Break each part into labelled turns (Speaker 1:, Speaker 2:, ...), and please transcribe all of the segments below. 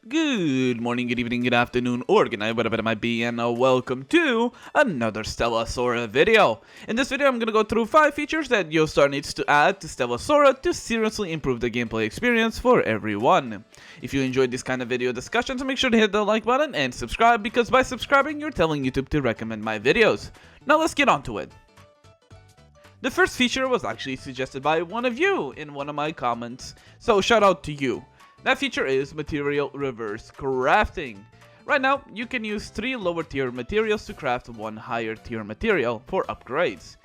Speaker 1: Good morning, good evening, good afternoon, or good night, whatever it might be, and welcome to another Stella Sora video. In this video, I'm gonna go through 5 features that Yostar needs to add to Stella Sora to seriously improve the gameplay experience for everyone. If you enjoyed this kind of video discussions, make sure to hit the like button and subscribe, because by subscribing, you're telling YouTube to recommend my videos. Now let's get on to it. The first feature was actually suggested by one of you in one of my comments, so shout out to you. That feature is material reverse crafting. Right now, you can use 3 lower tier materials to craft 1 higher tier material for upgrades.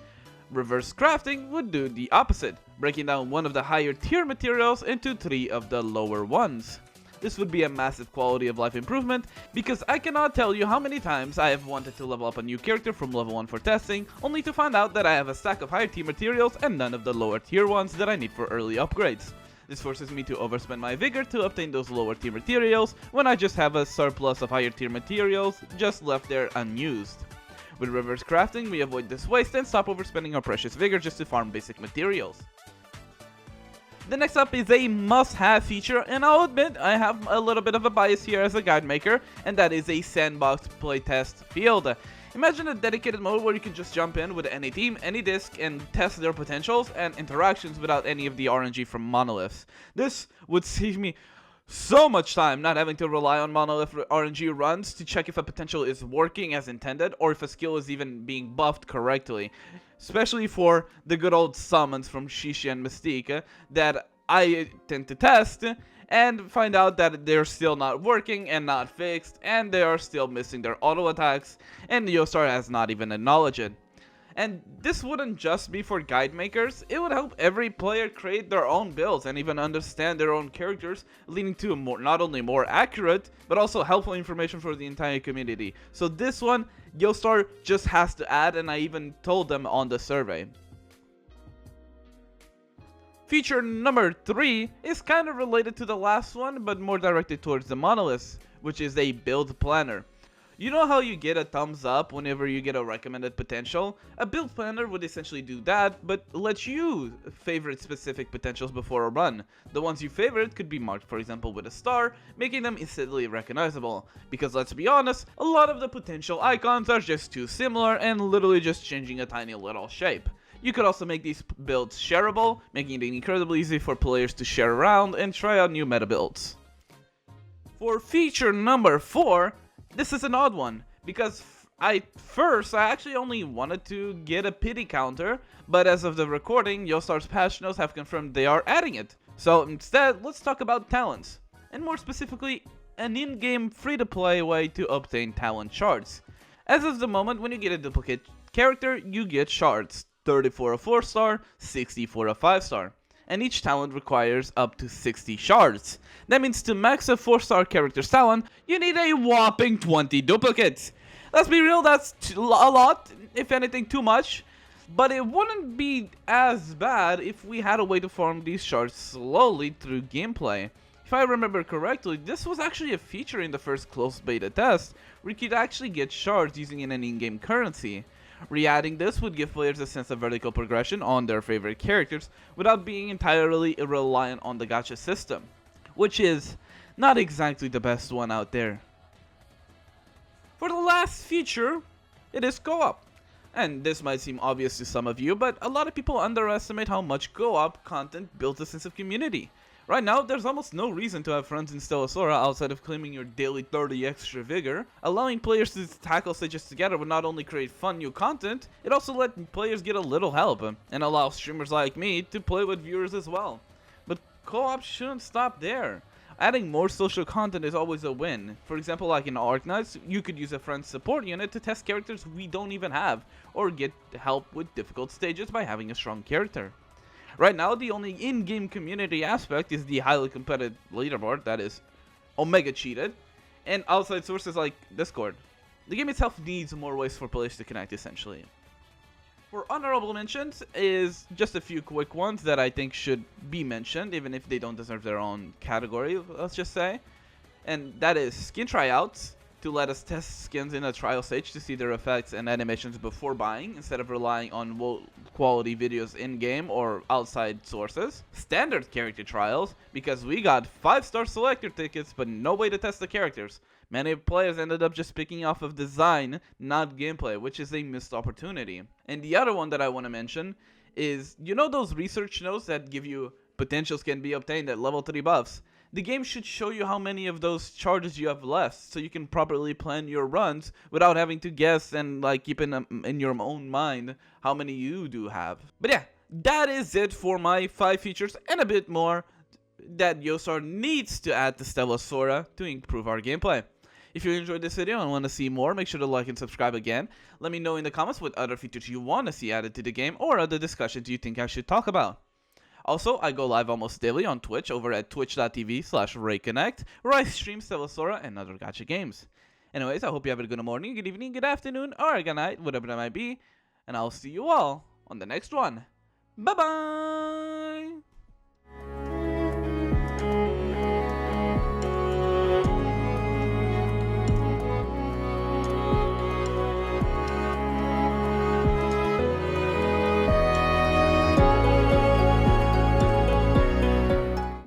Speaker 1: Reverse crafting would do the opposite, breaking down one of the higher tier materials into 3 of the lower ones. This would be a massive quality of life improvement, because I cannot tell you how many times I have wanted to level up a new character from level 1 for testing, only to find out that I have a stack of higher tier materials and none of the lower tier ones that I need for early upgrades. This forces me to overspend my vigor to obtain those lower tier materials, when I just have a surplus of higher tier materials just left there unused. With reverse crafting, we avoid this waste and stop overspending our precious vigor just to farm basic materials. The next up is a must-have feature, and I'll admit I have a little bit of a bias here as a guide maker, and that is a sandbox playtest field. Imagine a dedicated mode where you can just jump in with any team, any disc, and test their potentials and interactions without any of the RNG from monoliths. This would save me so much time not having to rely on monolith RNG runs to check if a potential is working as intended or if a skill is even being buffed correctly. Especially for the good old summons from Shishi and Mystique that I tend to test and find out that they're still not working and not fixed, and they are still missing their auto attacks, and Yostar has not even acknowledged it. And this wouldn't just be for guide makers, it would help every player create their own builds and even understand their own characters, leading to not only more accurate, but also helpful information for the entire community. So this one, Yostar just has to add, and I even told them on the survey. Feature number 3 is kind of related to the last one, but more directed towards the monoliths, which is a build planner. You know how you get a thumbs up whenever you get a recommended potential? A build planner would essentially do that, but let you favorite specific potentials before a run. The ones you favorite could be marked, for example, with a star, making them instantly recognizable. Because let's be honest, a lot of the potential icons are just too similar and literally just changing a tiny little shape. You could also make these builds shareable, making it incredibly easy for players to share around and try out new meta builds. For feature number 4, this is an odd one, because I actually only wanted to get a pity counter, but as of the recording, Yostar's patch notes have confirmed they are adding it. So instead, let's talk about talents, and more specifically, an in-game free-to-play way to obtain talent shards. As of the moment, when you get a duplicate character, you get shards. 30 for a 4-star, 60 for a 5-star. And each talent requires up to 60 shards. That means to max a 4-star character's talent, you need a whopping 20 duplicates. Let's be real, that's a lot, if anything too much. But it wouldn't be as bad if we had a way to farm these shards slowly through gameplay. If I remember correctly, this was actually a feature in the first closed beta test, where you could actually get shards using an in-game currency. Re-adding this would give players a sense of vertical progression on their favorite characters without being entirely reliant on the gacha system, which is not exactly the best one out there. For the last feature, it is co-op. And this might seem obvious to some of you, but a lot of people underestimate how much co-op content builds a sense of community. Right now, there's almost no reason to have friends in Stella Sora outside of claiming your daily 30 extra vigor. Allowing players to tackle stages together would not only create fun new content, it also let players get a little help, and allow streamers like me to play with viewers as well. But co-op shouldn't stop there. Adding more social content is always a win. For example, like in Arknights, you could use a friend support unit to test characters we don't even have, or get help with difficult stages by having a strong character. Right now, the only in-game community aspect is the highly competitive leaderboard that is omega cheated, and outside sources like Discord. The game itself needs more ways for players to connect, essentially. For honorable mentions is just a few quick ones that I think should be mentioned, even if they don't deserve their own category, let's just say. And that is skin tryouts, to let us test skins in a trial stage to see their effects and animations before buying, instead of relying on low quality videos in-game or outside sources. Standard character trials, because we got 5-star selector tickets but no way to test the characters. Many players ended up just picking off of design, not gameplay, which is a missed opportunity. And the other one that I want to mention is, you know those research notes that give you potentials can be obtained at level 3 buffs? The game should show you how many of those charges you have left, so you can properly plan your runs without having to guess and like keep in your own mind how many you do have. But yeah, that is it for my 5 features and a bit more that Yostar needs to add to Stella Sora to improve our gameplay. If you enjoyed this video and want to see more, make sure to like and subscribe again. Let me know in the comments what other features you want to see added to the game or other discussions you think I should talk about. Also, I go live almost daily on Twitch over at twitch.tv/RayConnect, where I stream Stella Sora and other gacha games. Anyways, I hope you have a good morning, good evening, good afternoon, or a good night, whatever that might be, and I'll see you all on the next one. Bye-bye!